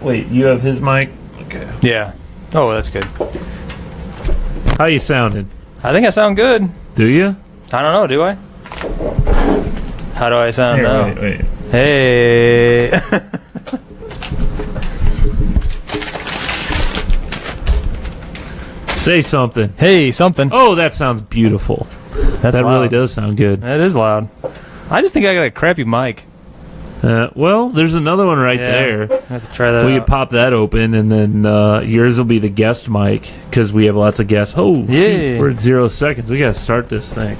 Wait, you have his mic? Okay. Yeah. Oh, that's good. How you sounding? I think I sound good. Do you? I don't know, do I? How do I sound now? Wait. Hey. Say something. Hey, something. Oh, that sounds beautiful. That's that loud. really does sound good. That is loud. I just think I got a crappy mic. Well, there's another one right there. I have to try that We out. could pop that open, and then yours will be the guest mic, because we have lots of guests. Oh, Yeah. shoot, we're at 0 seconds. We got to start this thing.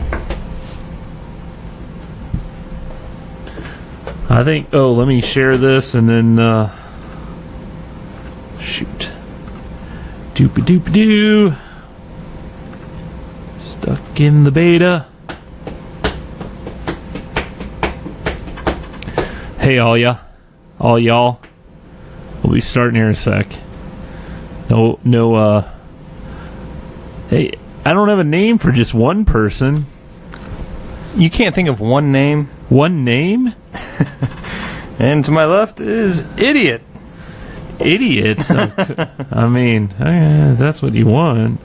I think, let me share this, and then, shoot. Doop-a-doop-a-doo. Stuck in the beta. Hey, all y'all. We'll be starting here in a sec. Hey, I don't have a name for just one person. You can't think of one name? One name? And to my left is Idiot. Idiot? I mean, that's what you want.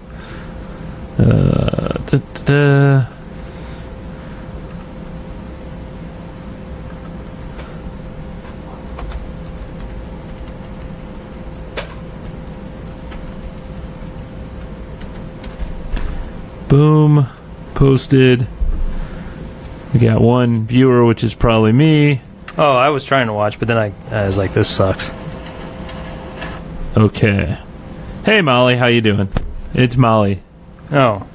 Boom. Posted. We got one viewer, which is probably me. Oh, I was trying to watch, but then I was like, this sucks. Okay. Hey, Molly, how you doing? It's Molly. Oh.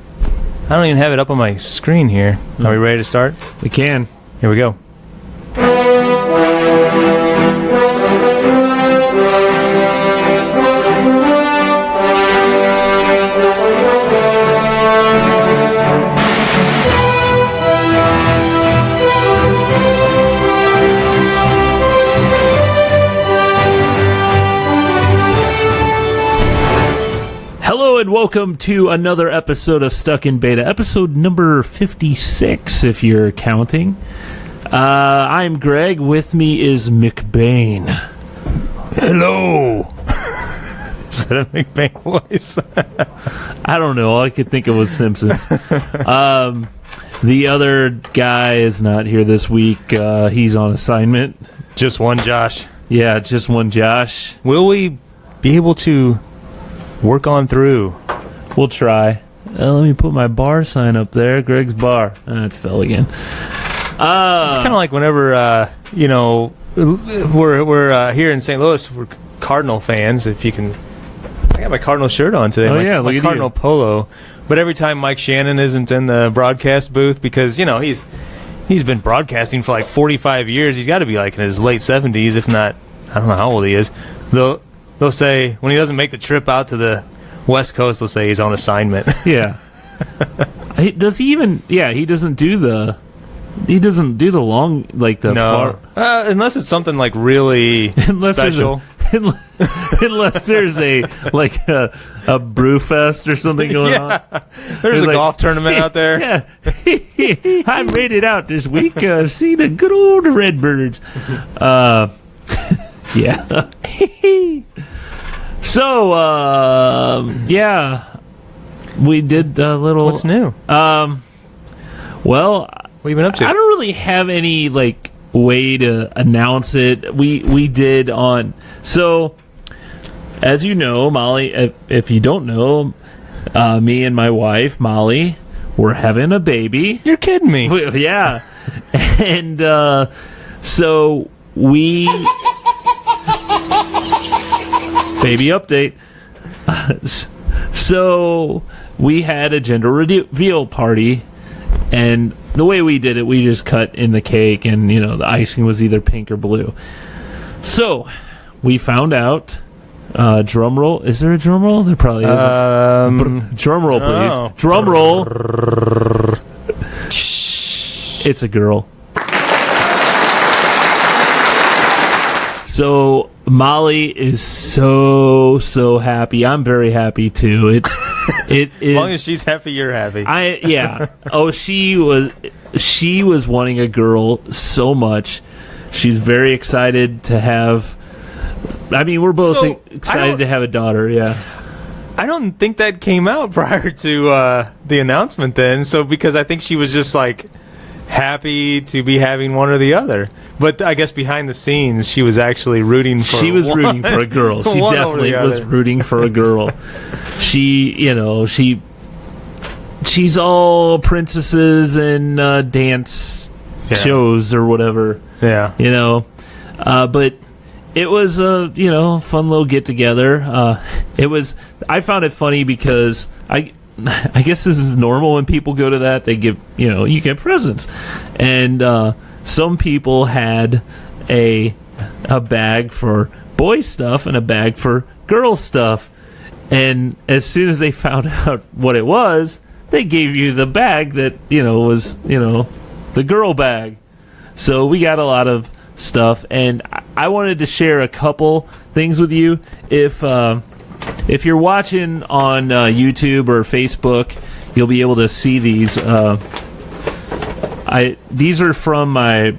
I don't even have it up on my screen here. Are we ready to start? We can. Here we go. Hello and welcome to another episode of Stuck in Beta, episode number 56, if you're counting. I'm Greg. With me is McBain. Hello. Is that a McBain voice? I don't know. All I could think of was Simpsons. The other guy is not here this week. He's on assignment. Just one Josh. Yeah, just one Josh. Will we be able to work on through? We'll try. Let me put my bar sign up there. Greg's bar. It fell again. It's kind of like whenever, we're here in St. Louis, we're Cardinal fans, if you can. I got my Cardinal shirt on today. Oh, yeah, look my at Cardinal you. polo. But every time Mike Shannon isn't in the broadcast booth, because, he's been broadcasting for like 45 years. He's got to be like in his late 70s, if not, I don't know how old he is. They'll say, when he doesn't make the trip out to the West Coast, they'll say he's on assignment. Yeah. Does he even... Yeah, he doesn't do the... He doesn't do the long... Like the No. far... Unless it's something like really special. Unless there's a brew fest or something going on. There's a like, golf tournament out there. Yeah. I made it out this week. See the good old Redbirds. Yeah. So, we did a little... What's new? Well... What have you been up to? I don't really have any, way to announce it. We did on... So, as you know, Molly, if you don't know, me and my wife, Molly, we're having a baby. You're kidding me. Yeah. And, so we... Baby update. So we had a gender reveal party, and the way we did it, we just cut in the cake, and the icing was either pink or blue. So we found out. Drum roll. Is there a drum roll? There probably isn't. Drum roll, please. Oh. Drum roll. It's a girl. So Molly is so happy. I'm very happy too. It is. As long as she's happy, you're happy. Yeah. Oh, she was wanting a girl so much. She's very excited to have I mean, we're both So, excited to have a daughter. Yeah. I don't think that came out prior to the announcement then. So because I think she was just like happy to be having one or the other. But I guess behind the scenes, she was actually rooting for. She was rooting for a girl. She definitely was rooting for a girl. She's all princesses and dance shows or whatever. Yeah. But it was a fun little get together. I found it funny because I guess this is normal when people go to that. They give you get presents, and some people had a bag for boy stuff and a bag for girl stuff, and as soon as they found out what it was, they gave you the bag that was the girl bag. So we got a lot of stuff, and I wanted to share a couple things with you. If you're watching on YouTube or Facebook, you'll be able to see these. These are from my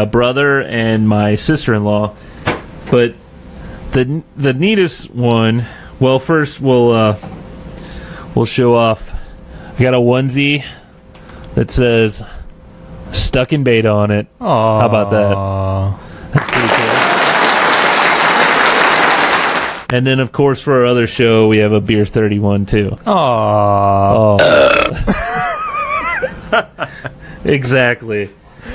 brother and my sister-in-law, but the neatest one. Well, first we'll show off. I got a onesie that says "Stuck in Beta" on it. Aww. How about that? That's pretty cool. And then, of course, for our other show, we have a Beer 31 too. Aww. Oh. Exactly.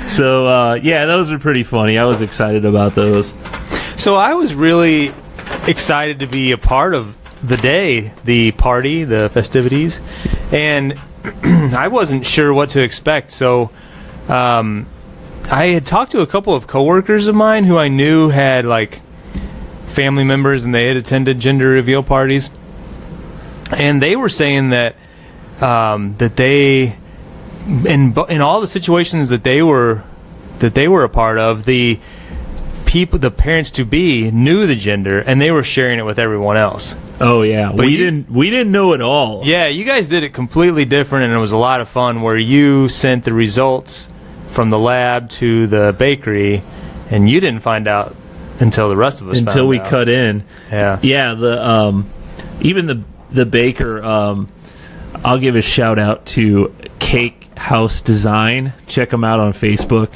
So those are pretty funny. I was excited about those. So I was really excited to be a part of the day, the party, the festivities, and I wasn't sure what to expect. So I had talked to a couple of coworkers of mine who I knew had like family members, and they had attended gender reveal parties, and they were saying that that they in all the situations that they were a part of, the parents to be knew the gender, and they were sharing it with everyone else. Oh yeah, but we didn't know it all. Yeah, you guys did it completely different, and it was a lot of fun. Where you sent the results from the lab to the bakery, and you didn't find out until the rest of us until found we out. cut in. Yeah. The even the baker. I'll give a shout out to Cake House Design. Check them out on Facebook.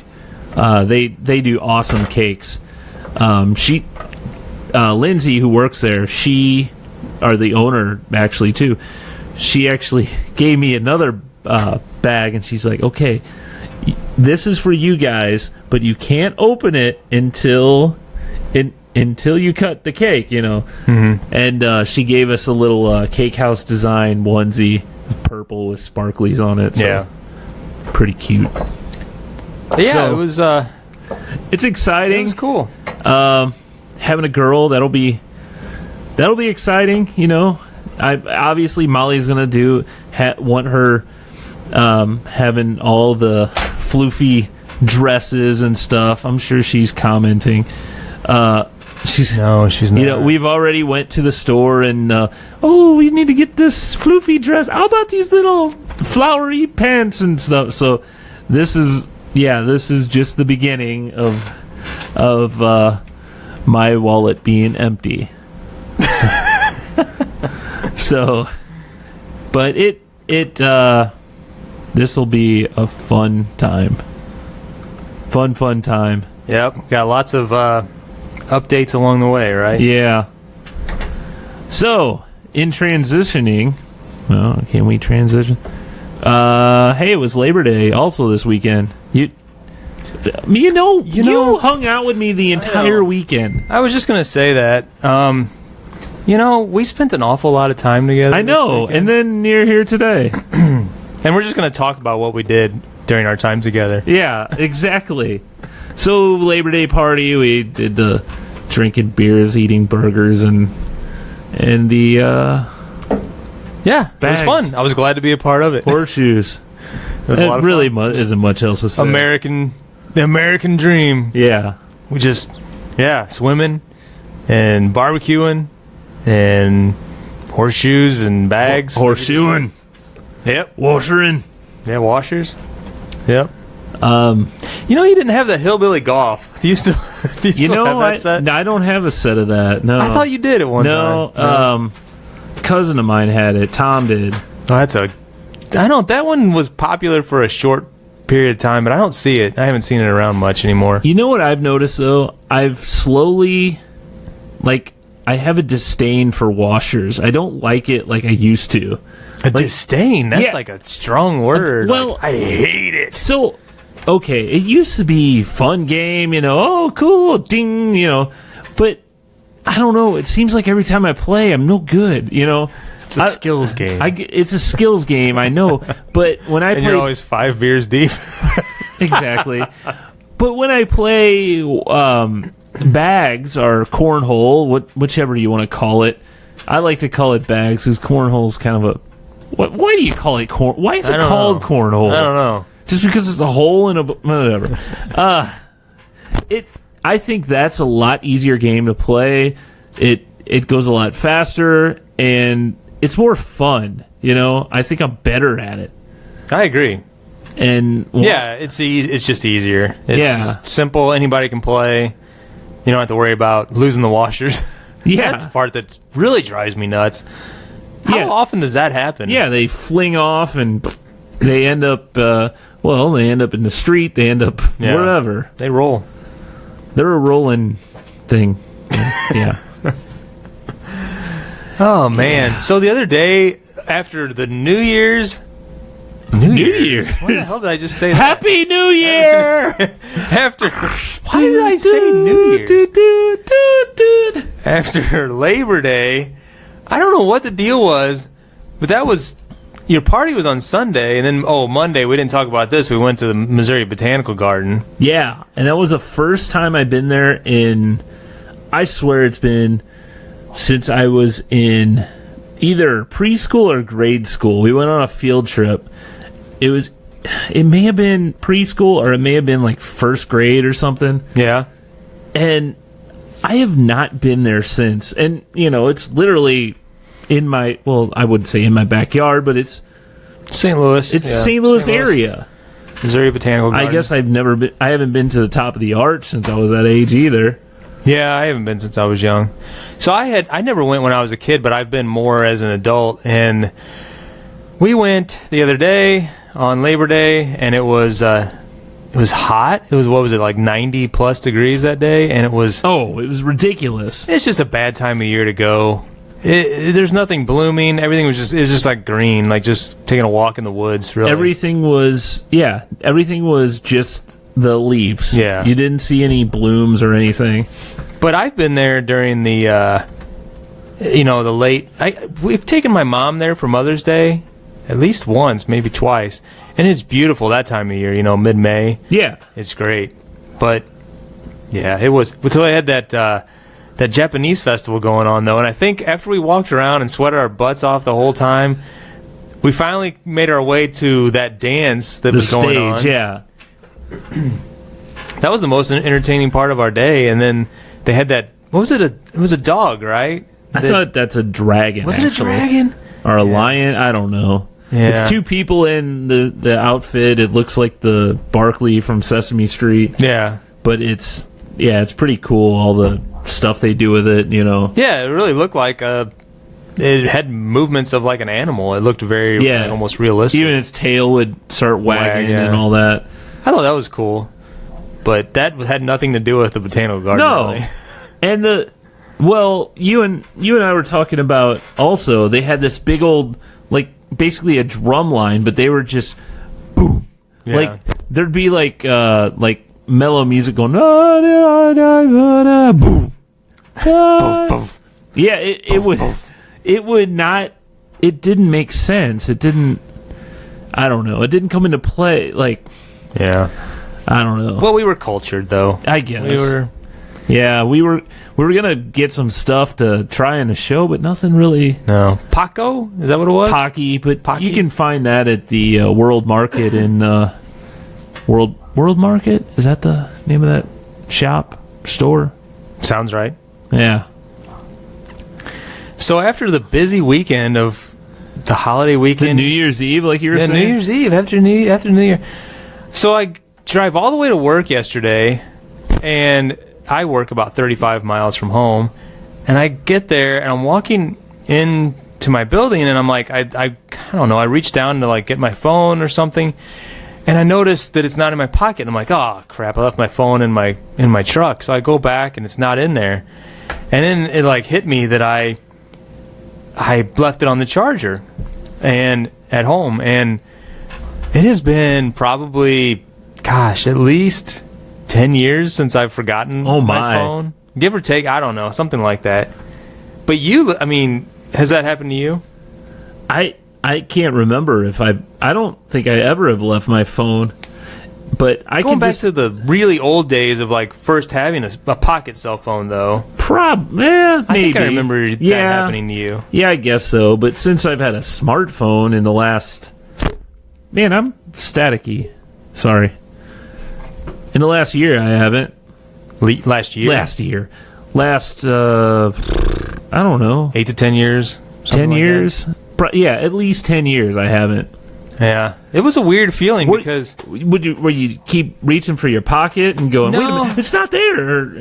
They do awesome cakes. Lindsay, who works there, or the owner actually too, she actually gave me another bag, and she's like, okay, this is for you guys, but you can't open it until you cut the cake, Mm-hmm. And she gave us a little Cake House Design onesie, purple with sparklies on it. So yeah, pretty cute. Yeah, So, it was. It's exciting. It was cool. Having a girl, that'll be exciting. Obviously Molly's gonna want her having all the floofy dresses and stuff. I'm sure she's commenting. She's not. We've already went to the store and we need to get this floofy dress. How about these little flowery pants and stuff? So this is just the beginning of my wallet being empty. So, but this will be a fun time. Fun time. Yep, got lots of updates along the way, right? Yeah. So, in transitioning, well, can we transition? Hey, it was Labor Day also this weekend. You hung out with me the entire weekend. I was just gonna say that. We spent an awful lot of time together. I know, and then you're here today. And we're just gonna talk about what we did during our time together. Yeah, exactly. So Labor Day party, we did the drinking beers, eating burgers, and the yeah, bags. It was fun. I was glad to be a part of it. Horseshoes. It was a lot of really fun. isn't much else to say. The American dream. Yeah. We just swimming and barbecuing and horseshoes and bags. Horseshoeing. Yep. Washering. Yeah, washers. Yep. You didn't have the hillbilly golf Do you still have that set? I don't have a set of that. No, I thought you did at one time. No, cousin of mine had it. Tom did. Oh, that one was popular for a short period of time, but I don't see it. I haven't seen it around much anymore. You know what I've noticed though? I've slowly, I have a disdain for washers. I don't like it like I used to. Disdain? That's like a strong word. Well, I hate it. So, okay, it used to be fun game, oh, cool, ding, but I don't know. It seems like every time I play, I'm no good, It's a skills game. It's a skills game, I know, but when I play... you're always 5 beers deep. Exactly. But when I play bags or cornhole, whichever you want to call it, I like to call it bags because cornhole's kind of a... Why do you call it corn? Why is it called cornhole? I don't know. Just because it's a hole in a... Whatever. I think that's a lot easier game to play. It goes a lot faster, and it's more fun, I think I'm better at it. I agree. And it's just easier. It's just simple. Anybody can play. You don't have to worry about losing the washers. Yeah. That's the part that really drives me nuts. How often does that happen? Yeah, they fling off and they end up, they end up in the street. They end up wherever. They roll. They're a rolling thing. Yeah. Oh, man. So the other day, after the New Year's... New Year's? What the hell did I just say? Happy New Year! Why did I say New Year's? After Labor Day, I don't know what the deal was, but that was... Your party was on Sunday, and then, Monday, we didn't talk about this. We went to the Missouri Botanical Garden. Yeah, and that was the first time I'd been there I swear it's been since I was in either preschool or grade school. We went on a field trip. It may have been preschool or it may have been first grade or something. Yeah. And I have not been there since. And, it's literally in my, I wouldn't say in my backyard, but it's St. Louis. It's St. Louis area. Missouri Botanical Garden. I guess I haven't been to the top of the arch since I was that age either. Yeah, I haven't been since I was young. So I never went when I was a kid, but I've been more as an adult. And we went the other day on Labor Day, and it was hot. It was, 90 plus degrees that day, and it was ridiculous. It's just a bad time of year to go. There's nothing blooming. Everything was just green, just taking a walk in the woods. Really, everything was just the leaves. Yeah, you didn't see any blooms or anything. But I've been there during the, the late. We've taken my mom there for Mother's Day, at least once, maybe twice, and it's beautiful that time of year. Mid-May. Yeah, it's great. But yeah, it was until I had that Japanese festival going on though, and I think after we walked around and sweated our butts off the whole time, we finally made our way to that dance that was going on. The stage, yeah. That was the most entertaining part of our day, and then they had that. What was it? It was a dog, right? I thought that's a dragon. Was it a dragon or a lion? I don't know. Yeah. It's two people in the outfit. It looks like the Barkley from Sesame Street. Yeah, but it's pretty cool. All the stuff they do with it, Yeah, it really looked like it had movements of an animal. It looked very almost realistic. Even its tail would start wagging and all that. I thought that was cool, but that had nothing to do with the Botanical Garden. No, really. And you and I were talking about also. They had this big old basically a drum line, but they were just boom. Yeah. There'd be mellow music going boom. Yeah, it would not. It didn't make sense. It didn't. I don't know. It didn't come into play. Yeah, I don't know. Well, we were cultured though. I guess we were. Yeah, we were gonna get some stuff to try in the show, but nothing really. No, Paco, is that what it was? Pocky, but Pocky? You can find that at the World Market in World Market. Is that the name of that store? Sounds right. Yeah. So after the busy weekend of the holiday weekend, the New Year's Eve, like you were saying, New Year's Eve after New Year. So I drive all the way to work yesterday. and I work about 35 miles from home, and I get there, and I'm walking in to my building, and I'm like, I don't know, I reach down to like get my phone or something, and I notice that it's not in my pocket. And I'm like, oh crap, I left my phone in my truck. So I go back and it's not in there, and then it like hit me that I left it on the charger and at home, and it has been probably, gosh, at least 10 years since I've forgotten my phone, give or take. I don't know, something like that. But I mean, has that happened to you? I can't remember if I don't think I ever have left my phone, but I Going can back to the really old days of like first having a pocket cell phone, though. Maybe. I think I remember that happening to you. Yeah, I guess so. But since I've had a smartphone in the last, I'm staticky. Sorry. In the last year, I haven't. Last year. Last, I don't know. 8 to 10 years. 10 years. Yeah, at least 10 years I haven't. Yeah, it was a weird feeling because were you keep reaching for your pocket and going, wait a minute, it's not there, or,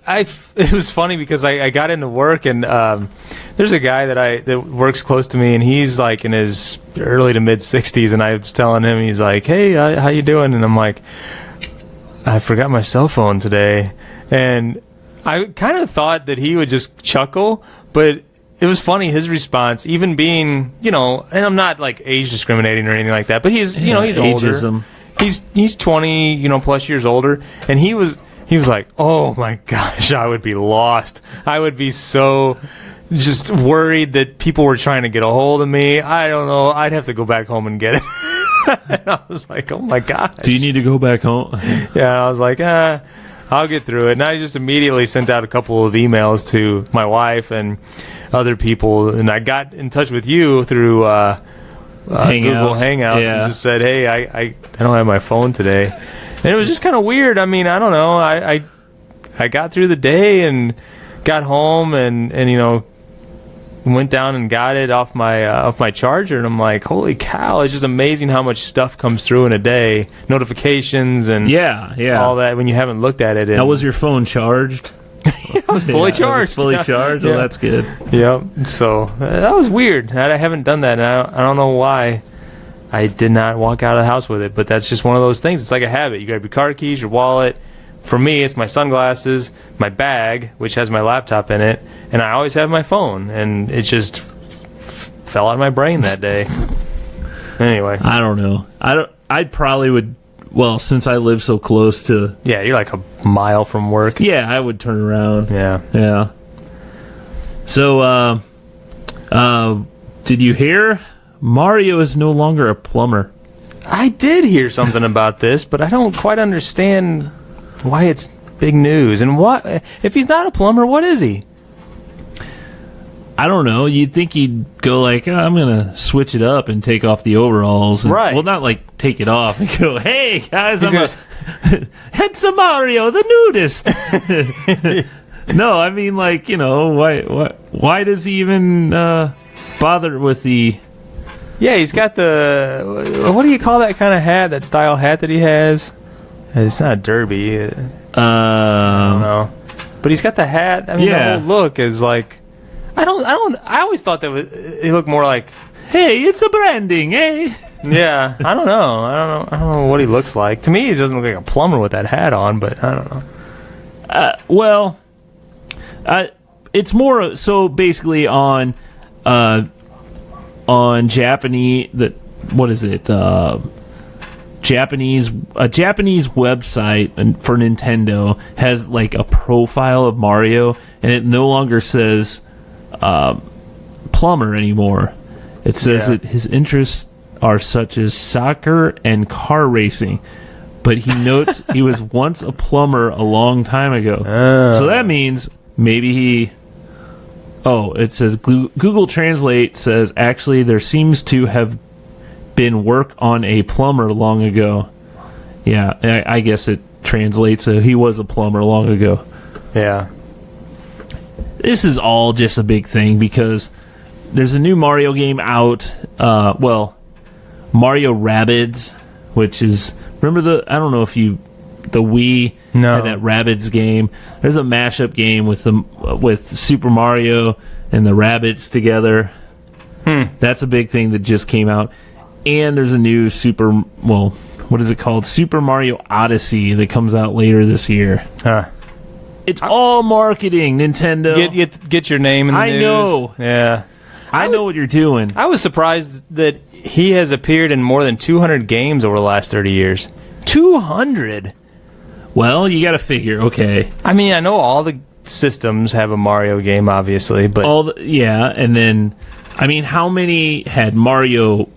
it was funny because I got into work, and there's a guy that works close to me, and he's like in his early to mid 60s, and I was telling him, he's like, hey, how you doing? And I'm like, I forgot my cell phone today, and I kind of thought that he would just chuckle, but it was funny, his response, even being, and I'm not like age discriminating or anything like that, but he's, he's ageism. Older. He's 20, plus years older, and he was like, oh my gosh, I would be lost. I would be so just worried that people were trying to get a hold of me. I don't know. I'd have to go back home and get it. And I was like, oh my gosh. Do you need to go back home? Yeah, I was like, I'll get through it. And I just immediately sent out a couple of emails to my wife and other people, and I got in touch with you through Google Hangouts, and just said, hey, I don't have my phone today. And it was just kind of weird. I mean, I don't know. I got through the day and got home and went down and got it off my charger, and I'm like, holy cow, it's just amazing how much stuff comes through in a day, notifications and all that when you haven't looked at it. Now, was your phone charged? It was fully charged. Fully charged? Well, that's good. Yep. So that was weird. I haven't done that, and I don't know why I did not walk out of the house with it, but that's just one of those things. It's like a habit. You got your car keys, your wallet. For me, it's my sunglasses, my bag, which has my laptop in it, and I always have my phone, and it just fell out of my brain that day. Anyway. I don't know. I probably would, well, since I live so close to... Yeah, you're like a mile from work. Yeah, I would turn around. Yeah. So, did you hear? Mario is no longer a plumber. I did hear something about this, but I don't quite understand why it's big news. And what if he's not a plumber? What is he? I don't know. You'd think he'd go like, I'm gonna switch it up and take off the overalls. And, right. Well, not like take it off and go, hey guys, it's a Mario, the nudist. No, I mean, like, why does he even bother with the? Yeah, he's got the, what do you call that kind of hat? That style hat that he has? It's not a derby. I don't know. But he's got the hat. I mean, the whole look is like, I always thought that it looked more like, hey, it's a branding, eh? Yeah, I don't know. I don't know what he looks like. To me, he doesn't look like a plumber with that hat on, but I don't know. It's more so basically on Japanese, what is it? A Japanese website for Nintendo has like a profile of Mario, and it no longer says plumber anymore. It says that his interests are such as soccer and car racing, but he notes he was once a plumber a long time ago. So that means maybe he... Oh, it says Google Translate says, actually, there seems to have been work on a plumber long ago. Yeah, I guess it translates so he was a plumber long ago. Yeah. This is all just a big thing because there's a new Mario game out. Mario Rabbids, which is... Remember I don't know if you the Wii No. had that Rabbids game. There's a mashup game with Super Mario and the Rabbids together. That's a big thing that just came out. And there's a new what is it called? Super Mario Odyssey that comes out later this year. It's all marketing, Nintendo. Get your name in the news. I know. Yeah. I know what you're doing. I was surprised that he has appeared in more than 200 games over the last 30 years. 200? Well, you got to figure, okay. I mean, I know all the systems have a Mario game, obviously, but... and then, I mean, how many had Mario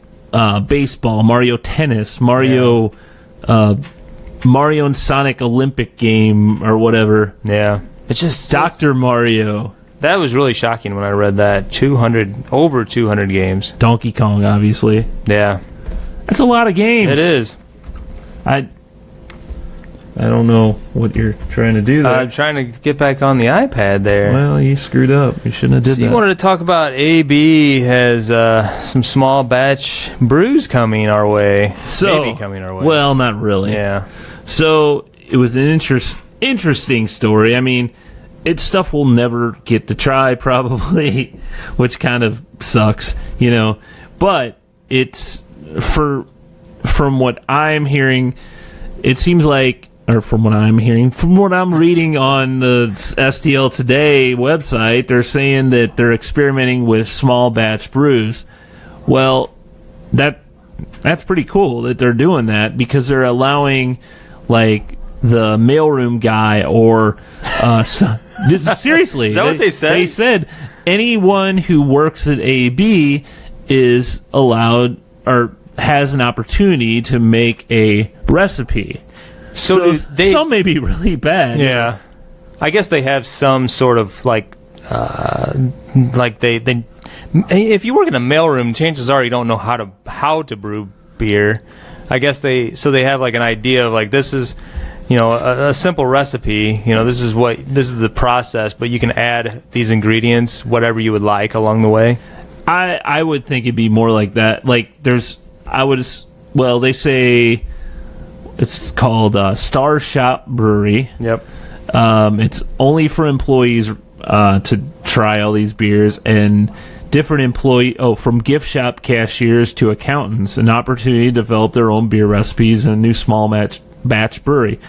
baseball, Mario tennis, Mario and Sonic Olympic game, or whatever? Yeah. It's just... Dr. Mario. That was really shocking when I read that. Over 200 games. Donkey Kong, obviously. Yeah. That's a lot of games. It is. I don't know what you're trying to do there. I'm trying to get back on the iPad there. Well, you screwed up. You shouldn't have did that. You wanted to talk about AB has some small batch brews coming our way. Maybe coming our way. Well, not really. Yeah. So it was an interesting story. I mean, it's stuff we'll never get to try, probably, which kind of sucks, But it's from what I'm hearing, it seems like, or from what I'm reading on the STL Today website, they're saying that they're experimenting with small batch brews. Well, that's pretty cool that they're doing that, because they're allowing, like, the mailroom guy or seriously, is that what they said? They said anyone who works at AB is allowed or has an opportunity to make a recipe. So some may be really bad. Yeah, I guess they have some sort of like they. If you work in a mailroom, chances are you don't know how to brew beer. I guess they have like an idea of like, this is, a simple recipe. This is the process, but you can add these ingredients, whatever you would like along the way. I would think it'd be more like that. Like they say it's called Star Shop Brewery. Yep. It's only for employees to try all these beers, and different from gift shop cashiers to accountants, an opportunity to develop their own beer recipes in a new small batch brewery.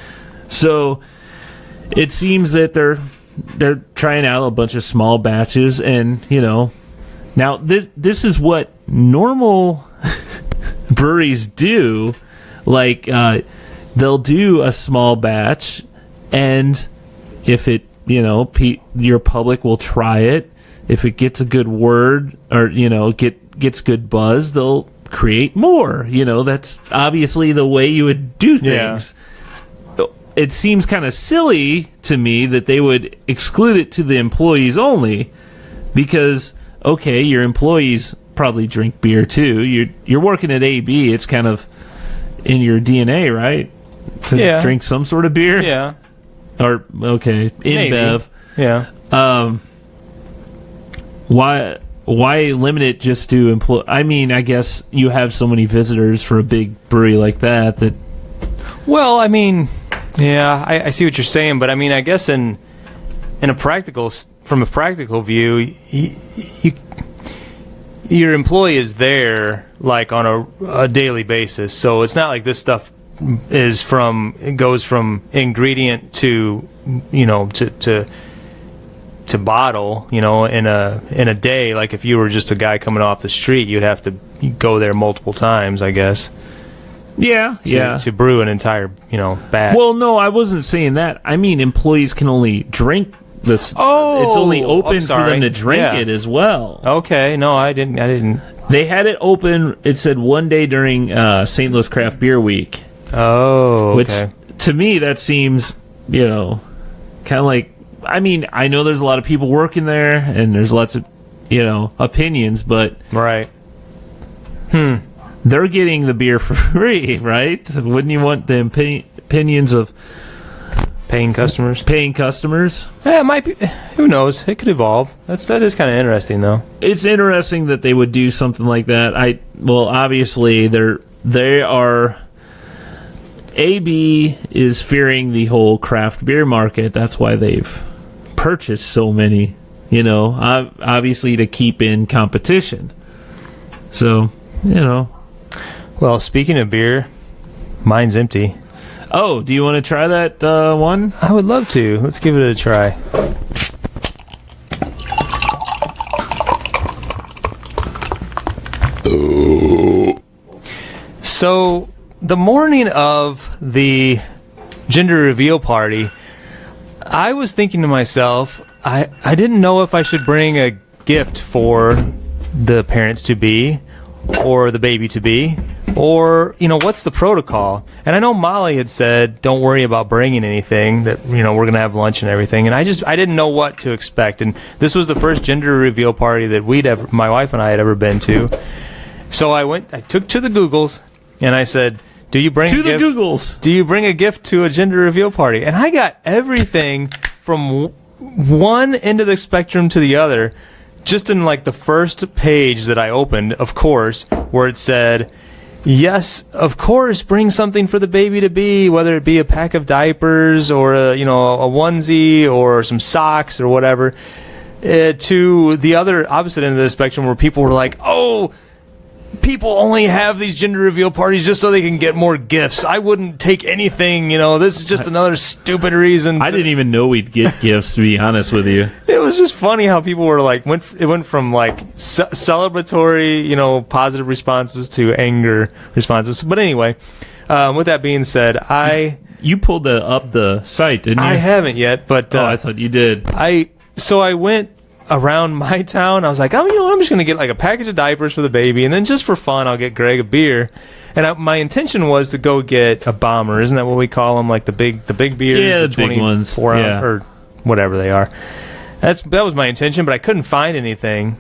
So it seems that they're trying out a bunch of small batches, and now this is what normal breweries do. Like they'll do a small batch, and if it your public will try it. If it gets a good word or gets good buzz, they'll create more. That's obviously the way you would do things. Yeah. It seems kind of silly to me that they would exclude it to the employees only, because okay, your employees probably drink beer too. You're working at AB. It's kind of in your DNA, right? To drink some sort of beer. Yeah. Or okay, InBev. Yeah. Why limit it just to employ? I mean, I guess you have so many visitors for a big brewery like that. Well, I mean, yeah, I see what you're saying, but I mean, I guess from a practical view, your employee is there like on a daily basis, so it's not like this stuff goes from ingredient to bottle, in a day. Like if you were just a guy coming off the street, you'd have to go there multiple times, I guess. To brew an entire, batch. Well, no, I wasn't saying that. I mean, employees can only drink this. Oh, it's only open for them to drink it as well. Okay, no, I didn't. They had it open. It said one day during St. Louis Craft Beer Week. Oh, okay. Which to me that seems, kind of like. I mean, I know there's a lot of people working there, and there's lots of, opinions, but right. They're getting the beer for free, right? Wouldn't you want the opinions of paying customers? Yeah, it might be. Who knows? It could evolve. That is kind of interesting, though. It's interesting that they would do something like that. Obviously they are. AB is fearing the whole craft beer market. That's why they've purchased so many, obviously to keep in competition. So, Well, speaking of beer, mine's empty. Oh, do you want to try that one? I would love to. Let's give it a try. So, the morning of the gender reveal party, I was thinking to myself, I didn't know if I should bring a gift for the parents-to-be or the baby-to-be, or, what's the protocol? And I know Molly had said, don't worry about bringing anything, that, we're going to have lunch and everything. And I didn't know what to expect. And this was the first gender reveal party that my wife and I had ever been to. So I took to the Googles, and I said, do you bring a gift to a gender reveal party? And I got everything from one end of the spectrum to the other, just in like the first page that I opened, of course, where it said, yes, of course, bring something for the baby-to-be, whether it be a pack of diapers or a onesie or some socks or whatever, to the other opposite end of the spectrum where people were like, oh, people only have these gender reveal parties just so they can get more gifts. I wouldn't take anything, this is just another stupid reason. I didn't even know we'd get gifts, to be honest with you. It was just funny how people were like, it went from like celebratory, positive responses to anger responses. But anyway, with that being said, You pulled up the site, didn't you? I haven't yet, but... I thought you did. So I went around my town. I was like, I'm just going to get like a package of diapers for the baby, and then just for fun, I'll get Greg a beer. And my intention was to go get a bomber. Isn't that what we call them? Like the big beers? Yeah, the big ones. Yeah. Or whatever they are. That was my intention, but I couldn't find anything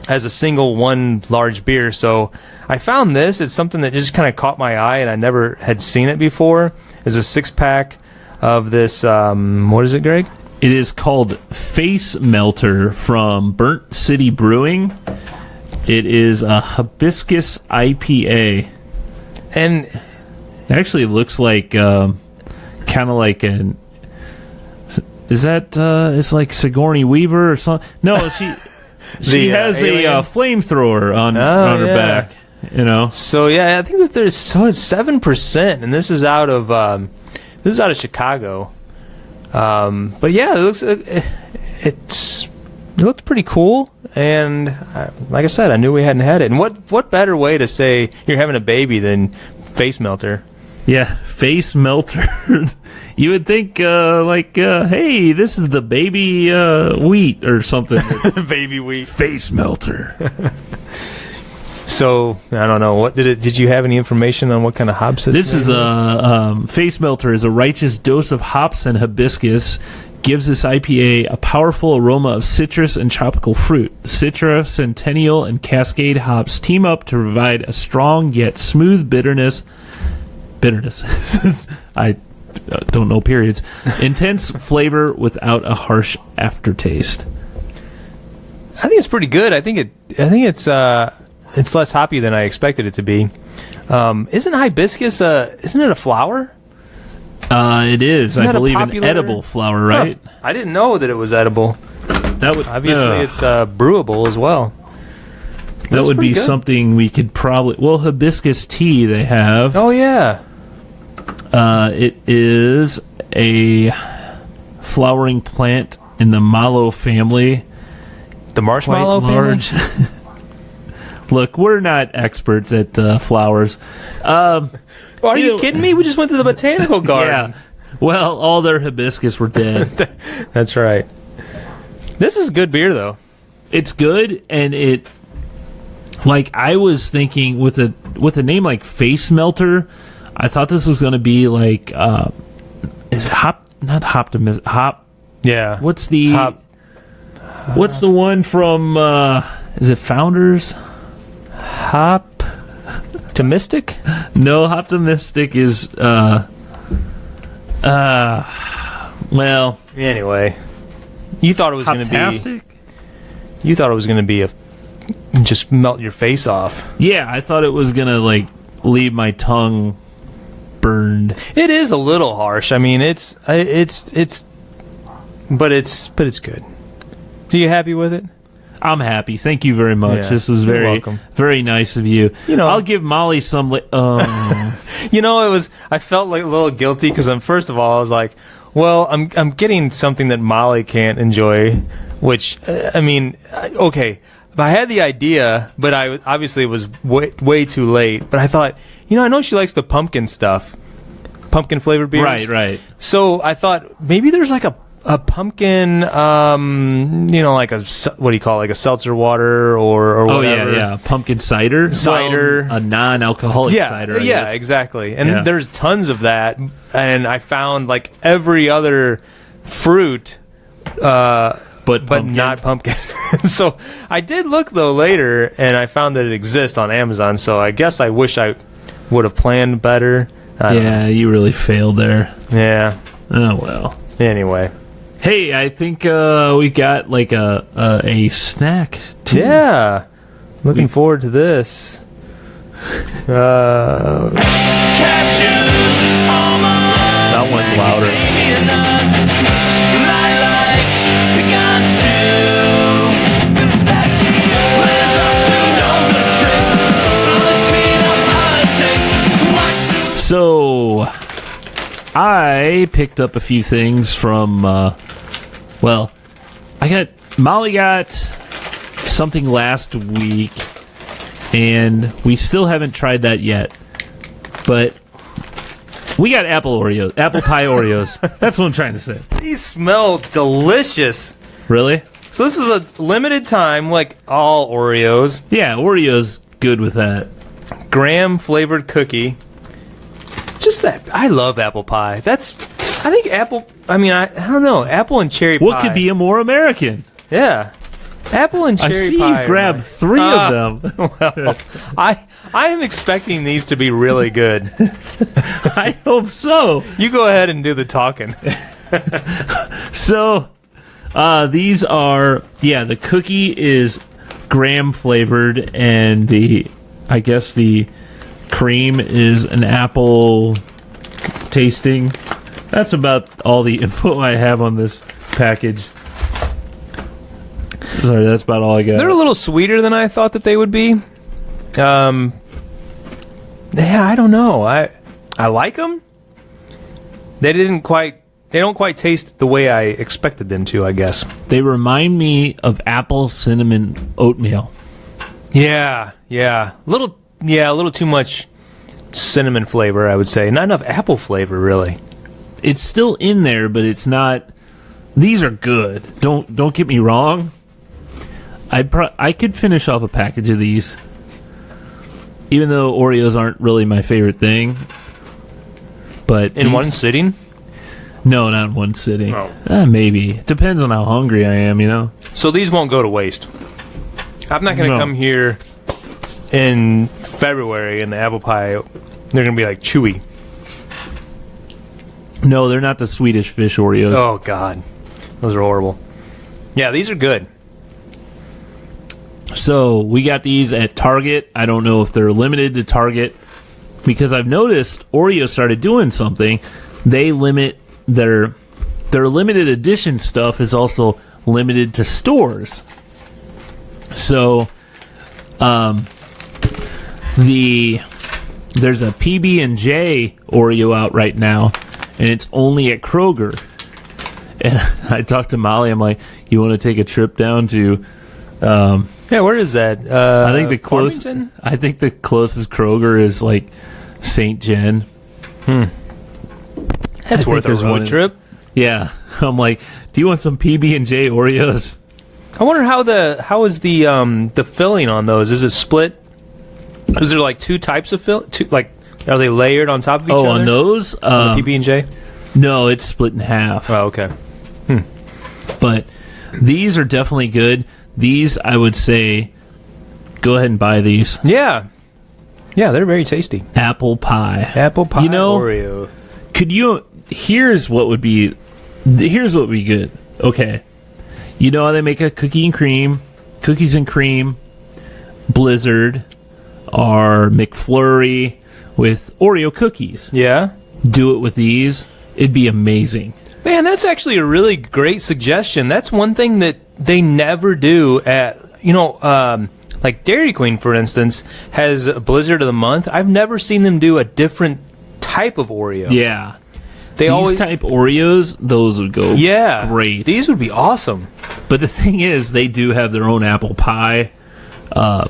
as a single one large beer. So I found this. It's something that just kind of caught my eye, and I never had seen it before. It's a 6-pack of this, what is it, Greg? It is called Face Melter from Burnt City Brewing. It is a Hibiscus IPA. And it actually looks like kind of like an... Is that... it's like Sigourney Weaver or something? No, she has a flamethrower on her back. So yeah, I think that it's 7%, and this is out of Chicago. But yeah, it looked pretty cool, and like I said, I knew we hadn't had it. And what better way to say you're having a baby than face melter? Yeah, face melter. You would think hey, this is the baby wheat or something. Baby wheat. Face melter. So I don't know. What did you have any information on what kind of hops it's This is a Face Melter is a righteous dose of hops and hibiscus. Gives this IPA a powerful aroma of citrus and tropical fruit. Citra, Centennial, and Cascade hops team up to provide a strong yet smooth bitterness. I don't know periods. Intense flavor without a harsh aftertaste. I think it's pretty good. I think it's less hoppy than I expected it to be. Isn't hibiscus isn't it a flower? It is. Isn't I believe popular... an edible flower, right? Huh. I didn't know that it was edible. That would obviously it's brewable as well. That would be good. Something we could probably... Well, hibiscus tea they have. Oh, yeah. It is a flowering plant in the mallow family. The marshmallow family? Look, we're not experts at flowers. Are you kidding me? We just went to the Botanical Garden. Yeah. Well, all their hibiscus were dead. That's right. This is good beer, though. It's good, and it... Like, I was thinking, with a name like Face Melter, I thought this was going to be like... is it hop... Not Hoptimism... Hop... Yeah. What's the... What's the one from... is it Founders? Optimistic? No, Optimistic is well, anyway, you thought it was going to be you thought it was going to be a just melt your face off. Yeah, I thought it was going to like leave my tongue burned. It is a little harsh. I mean, it's good. Are you happy with it? I'm happy. Thank you very much. Yeah, this is you're very, welcome. very nice of you. I'll give Molly some. I felt like a little guilty because first of all, I was like, well, I'm getting something that Molly can't enjoy, which okay. I had the idea, but obviously it was way too late. But I thought, I know she likes the pumpkin stuff, pumpkin flavored beers. Right. So I thought maybe there's like a pumpkin, like a what do you call it, like a seltzer water or whatever. Yeah, pumpkin cider, a non-alcoholic cider. Yeah, exactly. And there's tons of that, and I found like every other fruit, but not pumpkin. So I did look though later, and I found that it exists on Amazon. So I guess I wish I would have planned better. You really failed there. Yeah. Oh well. Anyway. Hey, I think we got like a snack too. Yeah. Looking forward to this. That one's louder. So, I picked up a few things from, Molly got something last week, and we still haven't tried that yet. But we got apple pie Oreos. That's what I'm trying to say. These smell delicious. Really? So this is a limited time, like all Oreos. Yeah, Oreos good with that. Graham flavored cookie. Just that. I love apple pie. I think apple, I don't know, apple and cherry pie. What could be a more American? Yeah. Apple and cherry pie. I see you grabbed 3 of them. Well, I am expecting these to be really good. I hope so. You go ahead and do the talking. So, these are, the cookie is graham flavored, and the cream is an apple tasting. That's about all the info I have on this package. Sorry, that's about all I got. They're a little sweeter than I thought that they would be. I don't know. I like them. They don't quite taste the way I expected them to, I guess. They remind me of apple cinnamon oatmeal. Yeah. A little too much cinnamon flavor, I would say. Not enough apple flavor, really. It's still in there, but it's not. These are good. Don't get me wrong. I could finish off a package of these, even though Oreos aren't really my favorite thing. But in one sitting? No, not in one sitting. Oh. Maybe. Depends on how hungry I am, So these won't go to waste. I'm not going to come here in February and the apple pie, they're going to be like chewy. No, they're not the Swedish Fish Oreos. Oh, God. Those are horrible. Yeah, these are good. So, we got these at Target. I don't know if they're limited to Target, because I've noticed Oreo started doing something. They limit their limited edition stuff is also limited to stores. So, there's a PB&J Oreo out right now, and it's only at Kroger. And I talked to Molly. I'm like, you want to take a trip down to? Yeah, where is that? I think the closest Kroger is like St. John. That's worth a road trip. Yeah, I'm like, do you want some PB&J Oreos? I wonder how is the filling on those? Is it split? Is there like 2 types of fill? Are they layered on top of each other? Oh, on those PB&J? No, it's split in half. Oh, okay. But these are definitely good. These, I would say, go ahead and buy these. Yeah, they're very tasty. Apple pie Oreo. Here's what would be good. Okay, you know how they make a cookies and cream Blizzard or McFlurry with Oreo cookies. Yeah. do it with these, it'd be amazing. Man, that's actually a really great suggestion. That's one thing that they never do at, like Dairy Queen, for instance, has a Blizzard of the Month. I've never seen them do a different type of Oreo. Yeah. These These type Oreos, those would go great. These would be awesome. But the thing is, they do have their own apple pie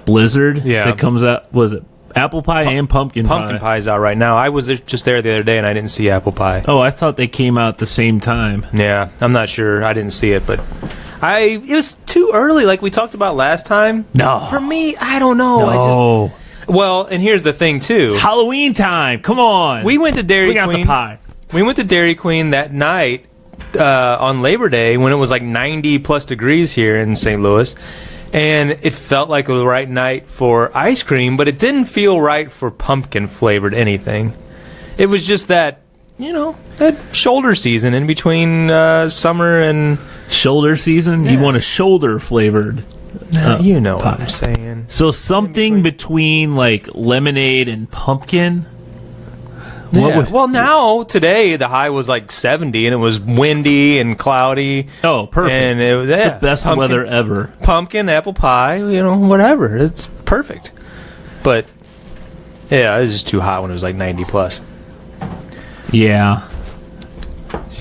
Blizzard that comes out. Was it apple pie and pumpkin pie? Pumpkin pie's out right now. I was just there the other day and I didn't see apple pie. Oh, I thought they came out at the same time. Yeah, I'm not sure. I didn't see it, but it was too early, like we talked about last time. No, for me, I don't know. No. Well, and here's the thing too. It's Halloween time. Come on. We went to Dairy Queen. We got the pie. We went to Dairy Queen that night on Labor Day when it was like 90 plus degrees here in St. Louis. And it felt like the right night for ice cream, but it didn't feel right for pumpkin flavored anything. It was just that, that shoulder season in between summer and... Shoulder season? Yeah. You want a shoulder flavored you know pie. What I'm saying. So something between like lemonade and pumpkin? Yeah. Well, now, today, the high was like 70, and it was windy and cloudy. Oh, perfect. And it was the best weather ever. Pumpkin, apple pie, whatever. It's perfect. But, yeah, it was just too hot when it was like 90 plus. Yeah.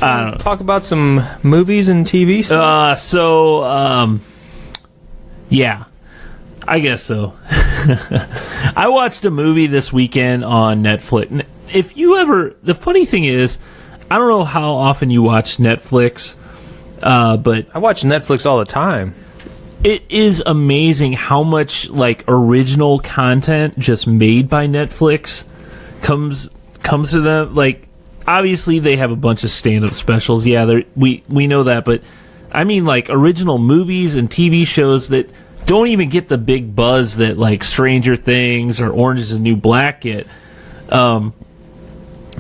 I don't know. Talk about some movies and TV stuff? Yeah. I guess so. I watched a movie this weekend on Netflix. The funny thing is, I don't know how often you watch Netflix, but I watch Netflix all the time. It is amazing how much like original content just made by Netflix comes to them. Like, obviously they have a bunch of stand-up specials. Yeah, we know that, but I mean like original movies and TV shows that don't even get the big buzz that like Stranger Things or Orange is the New Black get.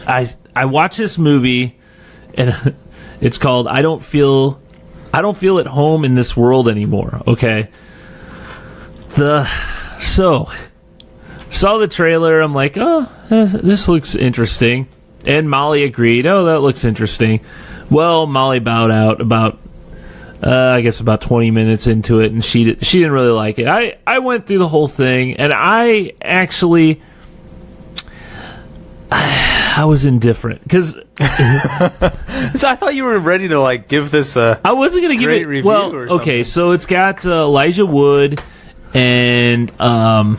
I watched this movie, and it's called I don't feel at home in this world anymore. Okay. Saw the trailer. I'm like, oh, this looks interesting. And Molly agreed. Oh, that looks interesting. Well, Molly bowed out about 20 minutes into it, and she didn't really like it. I went through the whole thing, and I actually. I was indifferent because so I thought you were ready to like give this a I wasn't going to give it review well or something. Okay, so it's got Elijah Wood and I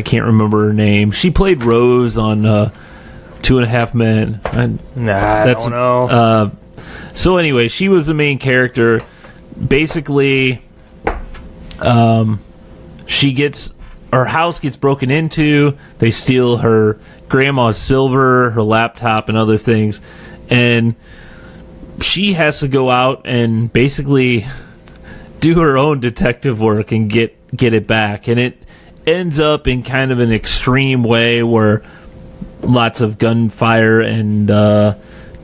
can't remember her name. She played Rose on 2.5 Men. I don't know. So anyway, she was the main character. Basically her house gets broken into. They steal her grandma's silver, her laptop, and other things. And she has to go out and basically do her own detective work and get it back. And it ends up in kind of an extreme way where lots of gunfire and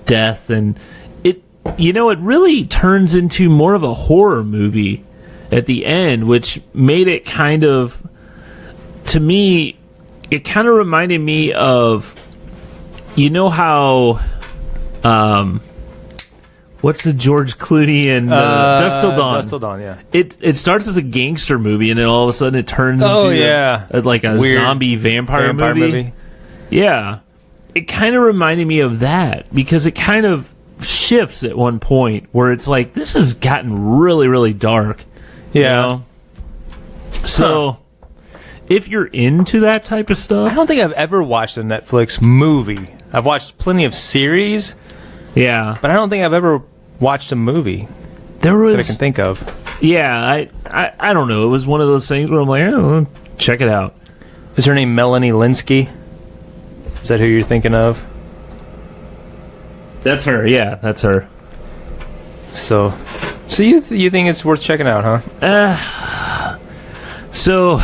death. And it really turns into more of a horror movie at the end, which made it kind of... To me, it kind of reminded me of, how, what's the George Clooney and Dusk Till Dawn? Dusk Till Dawn, yeah. It starts as a gangster movie, and then all of a sudden it turns into a weird zombie vampire movie. Yeah. It kind of reminded me of that, because it kind of shifts at one point, where it's like, this has gotten really, really dark. Yeah. So... If you're into that type of stuff... I don't think I've ever watched a Netflix movie. I've watched plenty of series. Yeah. But I don't think I've ever watched a movie that I can think of. Yeah, I don't know. It was one of those things where I'm like, oh, check it out. Is her name Melanie Linsky? Is that who you're thinking of? That's her, yeah. That's her. So you think it's worth checking out, huh? So...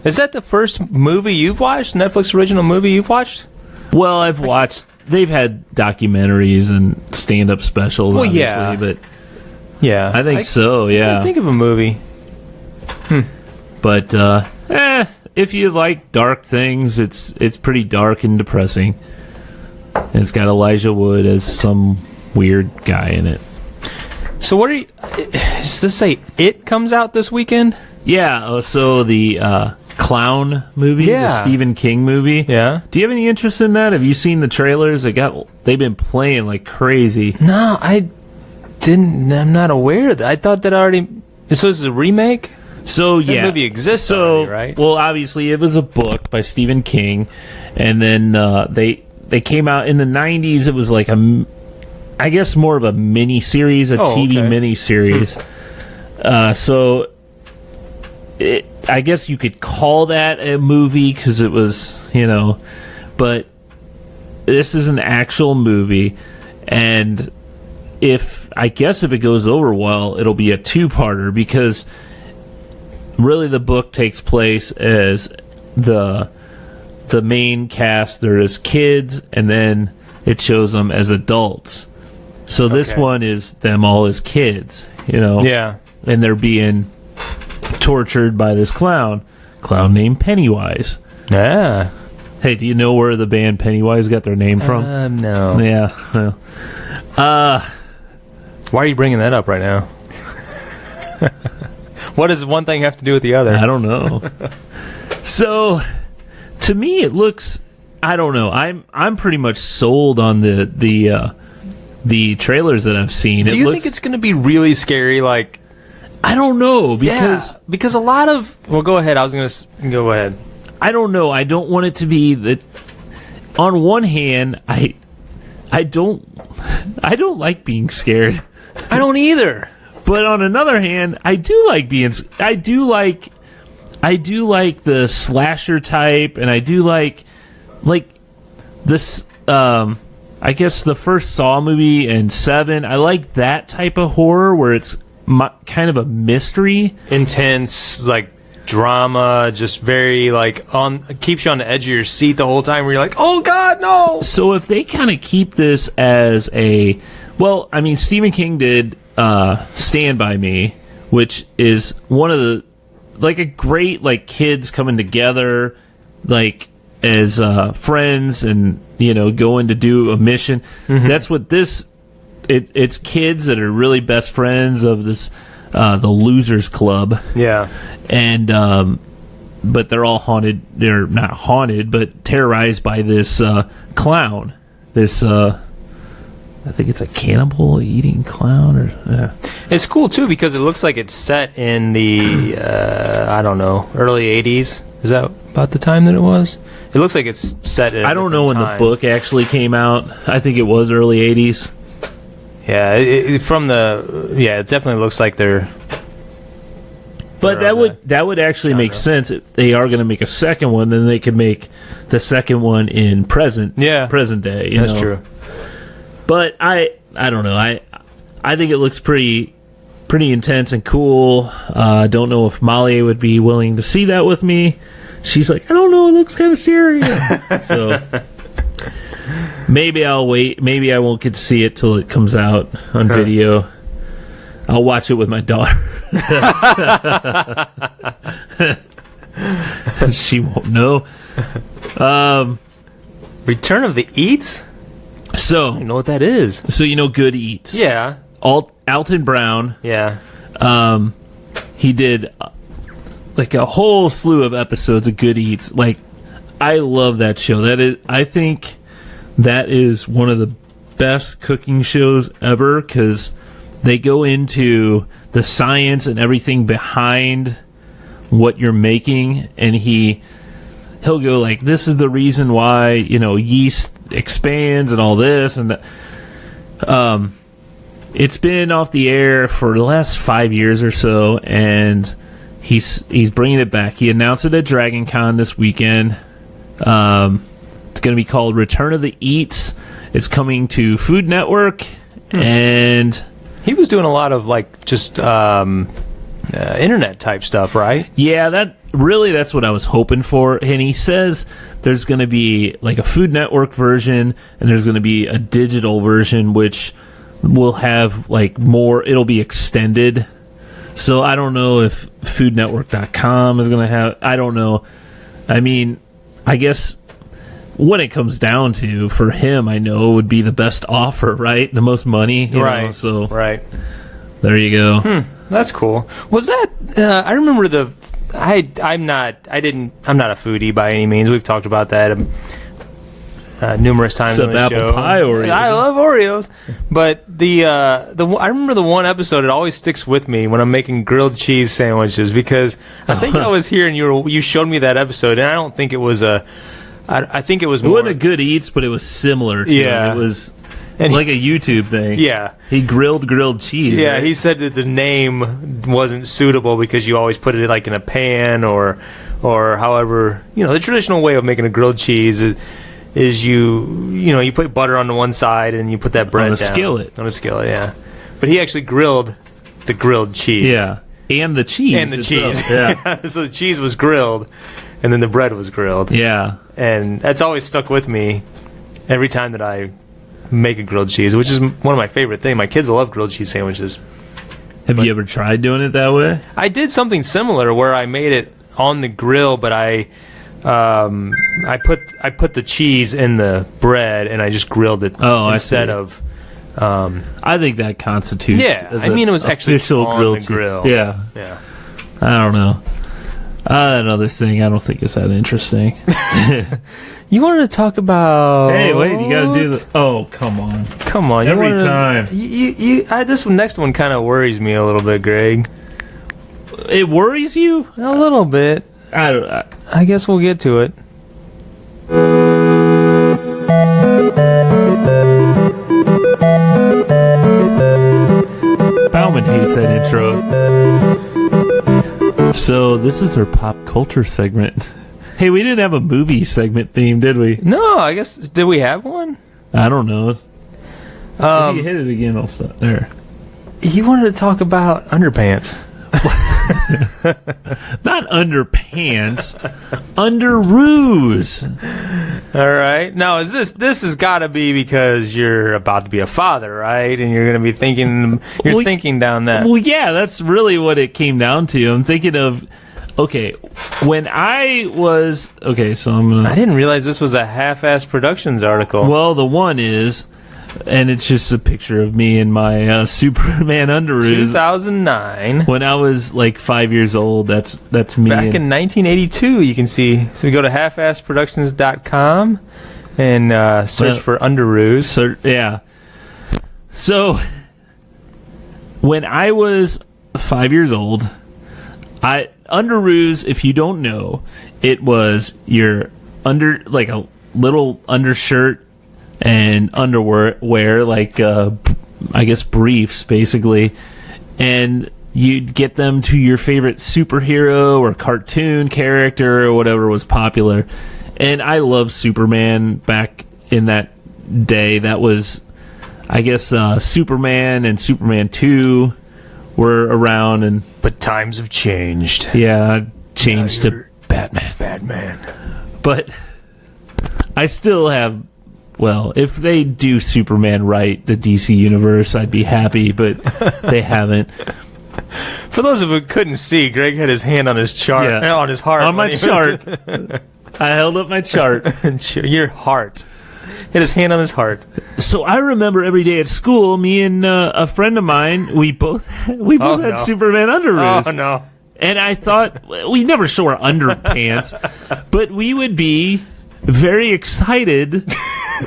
Is that the first movie you've watched? Netflix original movie you've watched? Well, I've watched... They've had documentaries and stand-up specials, obviously, yeah. But... Yeah. I think so, yeah. I think of a movie. But, if you like dark things, it's pretty dark and depressing. And it's got Elijah Wood as some weird guy in it. So what are you... Does this say It comes out this weekend? Yeah, so the Clown movie, the Stephen King movie. Yeah. Do you have any interest in that? Have you seen the trailers? They've been playing like crazy. No, I didn't. I'm not aware of that. I thought that already... So this is a remake? So, that movie exists already, right? Well, obviously, it was a book by Stephen King, and then they came out in the 90s. It was like I guess more of a mini-series, TV mini-series. So, I guess you could call that a movie because it was, but this is an actual movie, and if it goes over well, it'll be a two-parter because really the book takes place as the main cast. There is kids, and then it shows them as adults. So this one is them all as kids, Yeah. and they're being tortured by this clown named Pennywise. Yeah. Hey, do you know where the band Pennywise got their name from? No. Yeah. Well, why are you bringing that up right now? What does one thing have to do with the other? I don't know. So, to me, it looks... I don't know. I'm pretty much sold on the trailers that I've seen. Do you think it's going to be really scary? Like, I don't know because a lot of... Well, go ahead. I was going to go ahead. I don't know. I don't want it to be that. On one hand, I don't like being scared. I don't either. But on another hand, I do like the slasher type, and I do like this. I guess the first Saw movie and 7. I like that type of horror where it's kind of a mystery, intense, like drama, just very keeps you on the edge of your seat the whole time. Where you're like, oh God, no! So if they kind of keep this as Stephen King did Stand By Me, which is one of the a great kids coming together as friends and going to do a mission. Mm-hmm. That's what this. It's kids that are really best friends of this the Losers Club. Yeah. And but they're all haunted. They're not haunted, but terrorized by this clown. This I think it's a cannibal eating clown. Or it's cool too because it looks like it's set in the I don't know, early 80s. Is that about the time that it was? It looks like it's set in. I don't know when the book actually came out. I think it was early 80s. Yeah, it definitely looks like they're. But that would actually make sense if they are going to make a second one. Then they could make the second one in present day. That's true. But I don't know. I think it looks pretty intense and cool. Don't know if Molly would be willing to see that with me. She's like, I don't know. It looks kind of serious. So. Maybe I'll wait. Maybe I won't get to see it till it comes out on video. I'll watch it with my daughter. She won't know. Return of the Eats? So, I don't know what that is. So Good Eats. Yeah. Alton Brown. Yeah. He did a whole slew of episodes of Good Eats. I love that show. I think that is one of the best cooking shows ever because they go into the science and everything behind what you're making, and he'll go this is the reason why yeast expands and all this, and it's been off the air for the last 5 years or so, and he's bringing it back. He announced it at Dragon Con this weekend. It's going to be called Return of the Eats. It's coming to Food Network, and he was doing a lot of just internet type stuff, right? Yeah, that's what I was hoping for. And he says there's going to be a Food Network version, and there's going to be a digital version, which will have more. It'll be extended. So I don't know if FoodNetwork.com is going to have. I don't know. I mean, I guess when it comes down to, for him, I know it would be the best offer, right? The most money, you know, so right. There you go. That's cool. Was that? I remember I'm not a foodie by any means. We've talked about that numerous times on the apple show. Pie Oreos. I love Oreos, but I remember the one episode. It always sticks with me when I'm making grilled cheese sandwiches, because I think I was here and you showed me that episode, and I don't think it was I think it was more. It wasn't a Good Eats, but it was similar to it. It was like a YouTube thing. Yeah. He grilled cheese. Yeah, right? he said that the name wasn't suitable because you always put it like in a pan or however, the traditional way of making a grilled cheese is you put butter on the one side and you put that bread on a down. skillet. On a skillet, yeah. But he actually grilled the grilled cheese. Yeah. And the cheese. And the cheese. Yeah. So the cheese was grilled and then the bread was grilled. Yeah. And that's always stuck with me every time that I make a grilled cheese, which is one of my favorite things. My kids love grilled cheese sandwiches. Have you ever tried doing it that way? I did something similar where I made it on the grill, but I put the cheese in the bread and I just grilled it instead of. I think that constitutes. Yeah, as I mean it was actually official on grilled the grill. cheese. Yeah. Yeah. I don't know. Another thing I don't think is that interesting. You wanted to talk about? Hey, wait! You got to do the. Oh, come on! Come on! Every time. This next one kind of worries me a little bit, Greg. It worries you a little bit. I guess we'll get to it. Bauman hates that intro. So this is our pop culture segment. Hey, we didn't have a movie segment theme, did we? No, I guess, did we have one? I don't know. If you hit it again, I'll stop there. You wanted to talk about underpants. Not underpants, underoos. All right. Now, this has got to be because you're about to be a father, right? And you're going to be thinking, thinking down that. Well, yeah, that's really what it came down to. I'm thinking of, okay, when I was, so I'm going to. I didn't realize this was a Half-Ass Productions article. Well, the one is, and it's just a picture of me in my Superman underoos. 2009. When I was like 5 years old, that's me. Back in 1982, you can see. So we go to halfassproductions.com and search for underoos. So, yeah. So, when I was 5 years old, underoos, if you don't know, it was your like a little undershirt and underwear, like I guess briefs, basically, and you'd get them to your favorite superhero or cartoon character or whatever was popular. And I loved Superman back in that day. That was, I guess, Superman and Superman 2 were around, but times have changed. Yeah, changed to Batman. But I still have. Well, if they do Superman right, the DC universe, I'd be happy, but they haven't. For those of you who couldn't see, Greg had his hand on his chart, on his heart. On my chart. I held up my chart. Your heart. Hit his hand on his heart. So I remember every day at school, me and a friend of mine, we both had Superman underoos. Oh, no. And I thought, we never show our underpants, but we would be very excited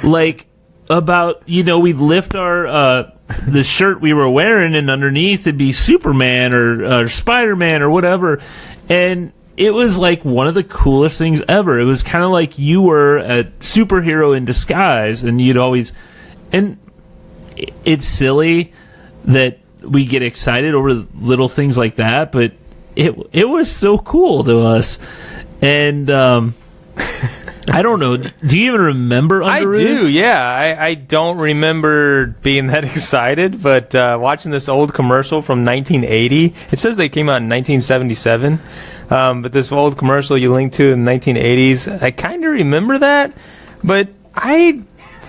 like about, we'd lift our the shirt we were wearing, and underneath it'd be Superman or Spider-Man or whatever, and it was like one of the coolest things ever. It was kind of like you were a superhero in disguise, and you'd always, and it's silly that we get excited over little things like that, but it was so cool to us. And I don't know. Do you even remember underoos? I do, yeah. I don't remember being that excited, but watching this old commercial from 1980, it says they came out in 1977, but this old commercial you linked to in the 1980s, I kind of remember that, but I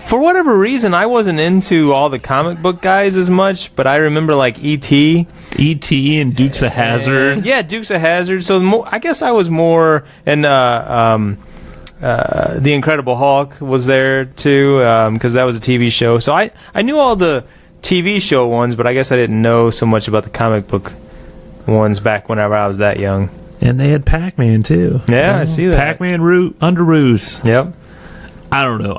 for whatever reason, I wasn't into all the comic book guys as much, but I remember like E.T. E.T. and Dukes of Hazzard. Yeah, Dukes of Hazzard. So I guess I was more, and The Incredible Hulk was there too, because that was a TV show. So I knew all the TV show ones, but I guess I didn't know so much about the comic book ones back whenever I was that young. And they had Pac-Man too. Yeah, I see that. Pac-Man Underoos. Yep. I don't know.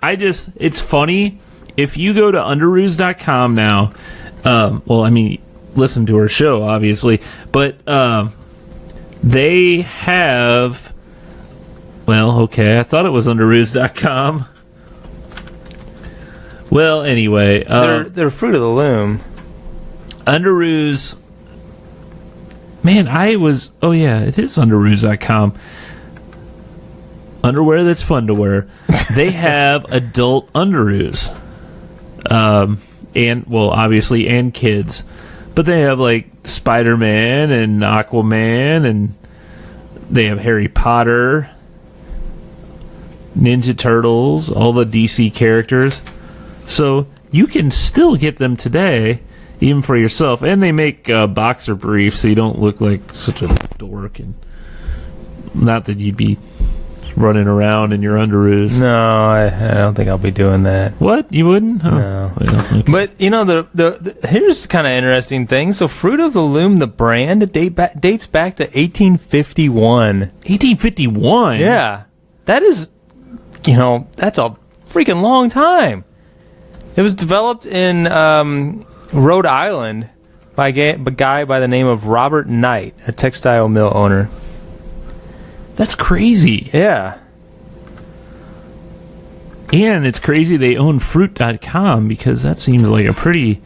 I just, it's funny. If you go to underoos.com now, well, I mean, listen to our show, obviously, but they have, well, okay, I thought it was underoos.com. Well, anyway. They're Fruit of the Loom. Underoos. Man, oh yeah, it is underoos.com. Underwear that's fun to wear. They have adult underoos. And, well, obviously, and kids. But they have, like, Spider-Man and Aquaman, and they have Harry Potter, Ninja Turtles, all the DC characters. So you can still get them today, even for yourself. And they make boxer briefs, so you don't look like such a dork. And not that you'd be running around in your underoos. No, I don't think I'll be doing that. What? You wouldn't? Oh. No. Well, okay. But, you know, the here's kind of interesting thing. So Fruit of the Loom, the brand, dates back to 1851. 1851? Yeah. That is, you know, that's a freaking long time. It was developed in Rhode Island by a guy by the name of Robert Knight, a textile mill owner. That's crazy. Yeah. And it's crazy they own Fruit.com, because that seems like a pretty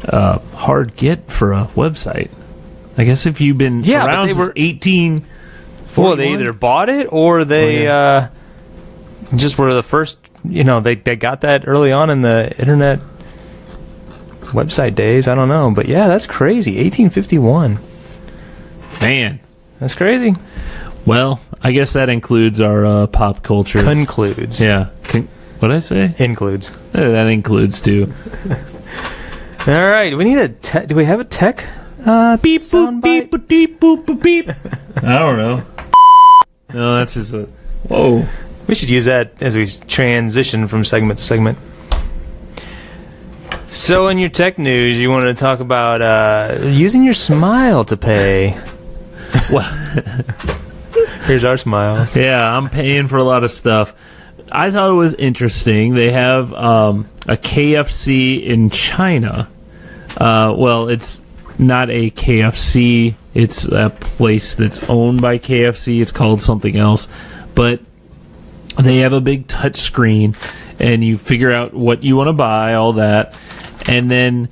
hard get for a website. I guess if you've been around since 1841. Well, they either bought it or they just were the first, you know, they got that early on in the internet website days. I don't know. But yeah, that's crazy. 1851. Man. That's crazy. Well, I guess that includes our pop culture. Concludes. Yeah. What did I say? Includes. That includes, too. All right. We need do we have a tech? Beep, boop, beep, boop, beep, boop, boop, beep. I don't know. No, that's just a... Whoa. We should use that as we transition from segment to segment. So in your tech news, you wanted to talk about using your smile to pay. Well... Here's our smiles. Yeah, I'm paying for a lot of stuff. I thought it was interesting. They have a KFC in China. Well, it's not a KFC. It's a place that's owned by KFC. It's called something else. But they have a big touch screen, and you figure out what you want to buy, all that. And then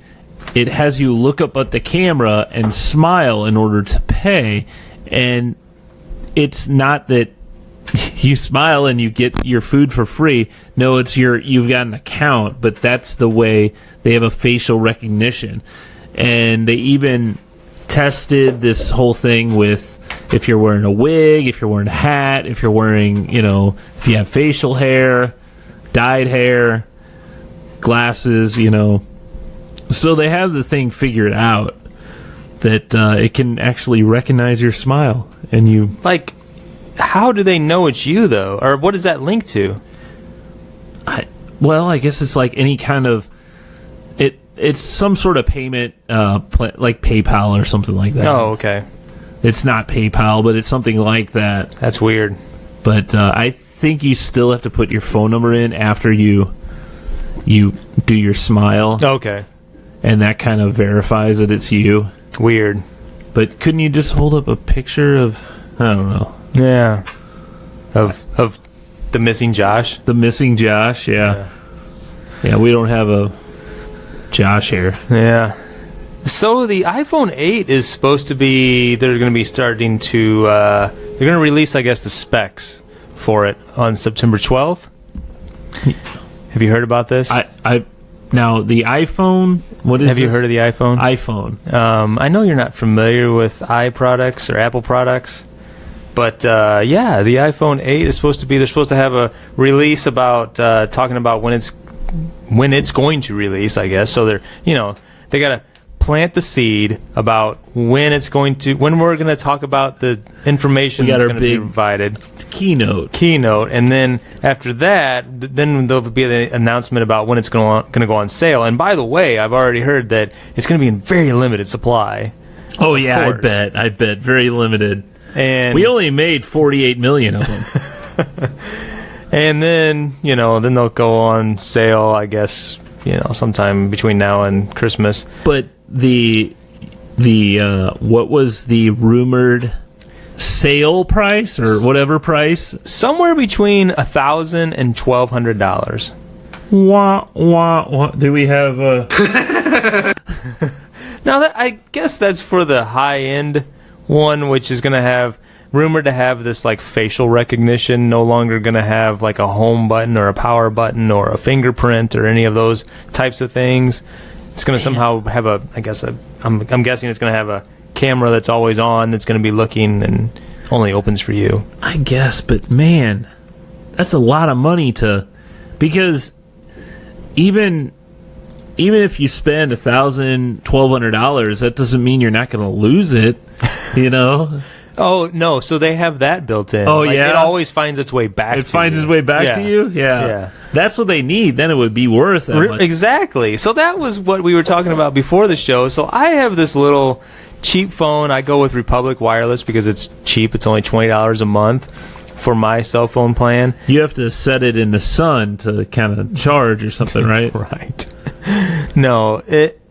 it has you look up at the camera and smile in order to pay. And it's not that you smile and you get your food for free. No, it's you've got an account, but that's the way they have a facial recognition. And they even tested this whole thing with if you're wearing a wig, if you're wearing a hat, if you're wearing, you know, if you have facial hair, dyed hair, glasses, you know. So they have the thing figured out that it can actually recognize your smile. And you... Like, how do they know it's you, though? Or what does that link to? Well, I guess it's like any kind of... It's some sort of payment, like PayPal or something like that. Oh, okay. It's not PayPal, but it's something like that. That's weird. But I think you still have to put your phone number in after you do your smile. Okay. And that kind of verifies that it's you. Weird. But couldn't you just hold up a picture of... I don't know. Yeah. Of the missing Josh? The missing Josh, yeah. Yeah, we don't have a Josh here. Yeah. So the iPhone 8 is supposed to be... They're going to be starting to... they're going to release, I guess, the specs for it on September 12th. Have you heard about this? Now, the iPhone... What is Have you heard of the iPhone? iPhone. I know you're not familiar with iProducts or Apple products. But yeah, the iPhone 8 is supposed to be. They're supposed to have a release about talking about when it's going to release, I guess. So they gotta plant the seed about when we're gonna talk about the information that's gonna be provided. Keynote, and then after that, then there'll be the announcement about when it's gonna go on sale. And by the way, I've already heard that it's gonna be in very limited supply. Oh yeah, I bet very limited. And we only made 48 million of them. And then then they'll go on sale, I guess, sometime between now and Christmas. But the what was the rumored sale price or whatever price? Somewhere between $1,000 and $1,200. Wah. Do we have Now I guess that's for the high end one, which is going to have rumored to have this like facial recognition, no longer going to have like a home button or a power button or a fingerprint or any of those types of things. It's going to somehow have I'm guessing it's going to have a camera that's always on, that's going to be looking and only opens for you. I guess, but man, that's a lot of money because even if you spend $1,000, $1,200, that doesn't mean you're not going to lose it, Oh, no, so they have that built in. Oh, yeah? It always finds its way back to you. It finds its way back to you? Yeah. That's what they need. Then it would be worth that much. Exactly. So that was what we were talking about before the show. So I have this little cheap phone. I go with Republic Wireless because it's cheap. It's only $20 a month for my cell phone plan. You have to set it in the sun to kind of charge or something, right? Right. No,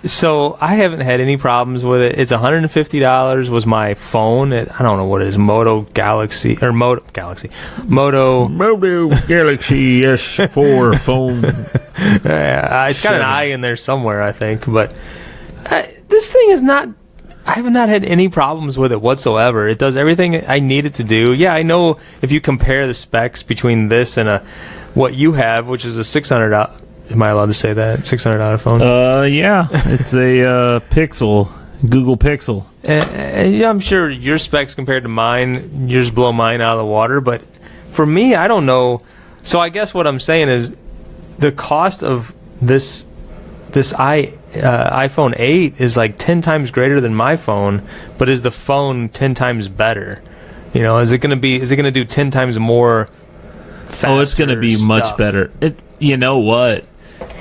so I haven't had any problems with it. It's $150 was my phone. I don't know what it is, Moto Galaxy S4 phone. It's got an I in there somewhere, I think. But this thing is not. I have not had any problems with it whatsoever. It does everything I need it to do. Yeah, I know if you compare the specs between this and what you have, which is a $600. Am I allowed to say that? $600 phone? Yeah. It's a Pixel, Google Pixel. Yeah, I'm sure your specs compared to mine, yours blow mine out of the water. But for me, I don't know. So I guess what I'm saying is the cost of this iPhone 8 is like 10 times greater than my phone, but is the phone 10 times better? Is it going to do 10 times more faster? It's going to be much better. You know what?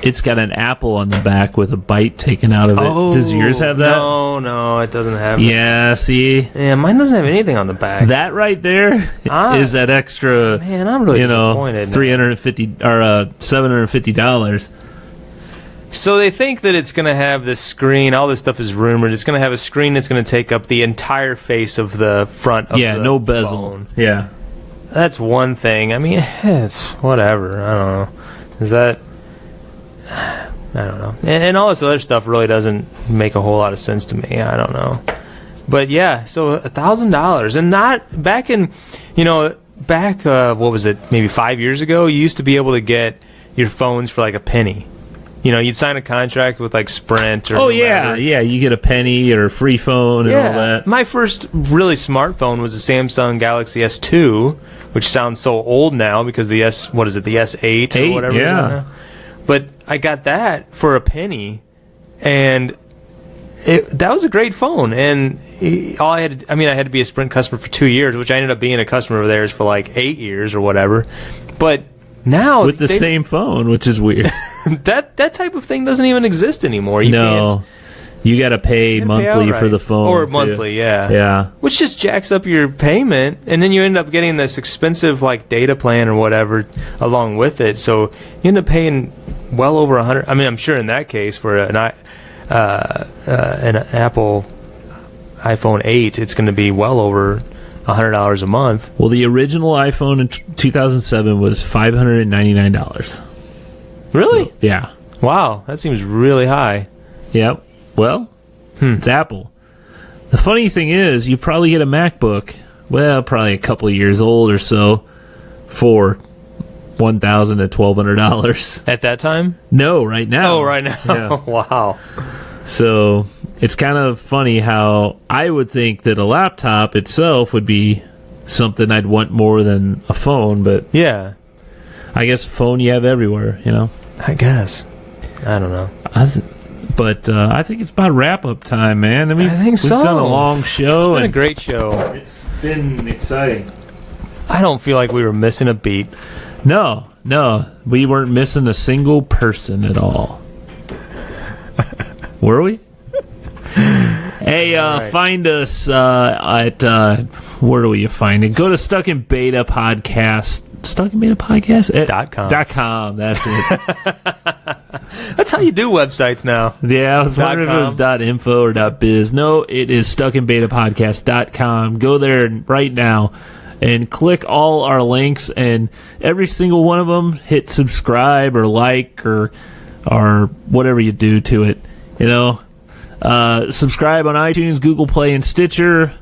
It's got an apple on the back with a bite taken out of it. Oh, does yours have that? No, it doesn't have Yeah, see? Yeah, mine doesn't have anything on the back. That right there is that extra, man, I'm really disappointed. $350 or $750. So they think that it's going to have this screen. All this stuff is rumored. It's going to have a screen that's going to take up the entire face of the front of the no bezel. phone. Yeah. That's one thing. I mean, it's whatever. I don't know. Is that... I don't know. And all this other stuff really doesn't make a whole lot of sense to me. I don't know. But yeah, so $1,000. And not... Back in... what was it? Maybe 5 years ago, you used to be able to get your phones for like a penny. You'd sign a contract with like Sprint or whatever. Yeah, you get a penny or a free phone and all that. My first really smartphone was a Samsung Galaxy S2, which sounds so old now because the S8 or whatever. Yeah. But I got that for a penny, and that was a great phone. And I had to be a Sprint customer for 2 years, which I ended up being a customer of theirs for like 8 years or whatever. But now with the same phone, which is weird. that type of thing doesn't even exist anymore. You got to pay monthly for the phone, or monthly, yeah, which just jacks up your payment, and then you end up getting this expensive like data plan or whatever along with it. So you end up paying well over $100. I mean, I'm sure in that case for an Apple iPhone 8, it's going to be well over $100 a month. Well, the original iPhone in 2007 was $599. Really? So, yeah. Wow, that seems really high. Yep. Well, it's Apple. The funny thing is, you probably get a MacBook, probably a couple of years old or so, for $1,000 to $1,200. At that time? No, right now. Oh, right now. Yeah. Wow. So it's kind of funny how I would think that a laptop itself would be something I'd want more than a phone, but Yeah, I guess a phone you have everywhere, you know? I guess. I don't know. But I think it's about wrap-up time, man. I mean, I think we've so. done a long show. It's been a and great show. It's been exciting. I don't feel like we were missing a beat. No, we weren't missing a single person at all. Were we? Hey, right. find us at where do you find it? Go to Stuck in Beta Podcast. Stuck in Beta Podcast .com. That's it. That's how you do websites now. Yeah, I was wondering if it was .info or .biz. No, it is stuckinbetapodcast.com. Go there right now and click all our links, and every single one of them, hit subscribe or like or whatever you do to it. You know, subscribe on iTunes, Google Play, and Stitcher.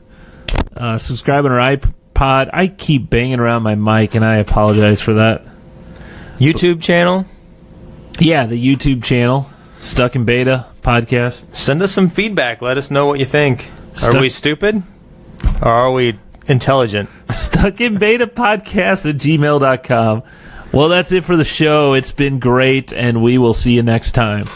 Subscribe on our iPod. I keep banging around my mic, and I apologize for that. YouTube channel. Yeah, the YouTube channel, Stuck in Beta Podcast. Send us some feedback. Let us know what you think. Are we stupid? Or are we intelligent? StuckInBetaPodcast@gmail.com. Well, that's it for the show. It's been great, and we will see you next time.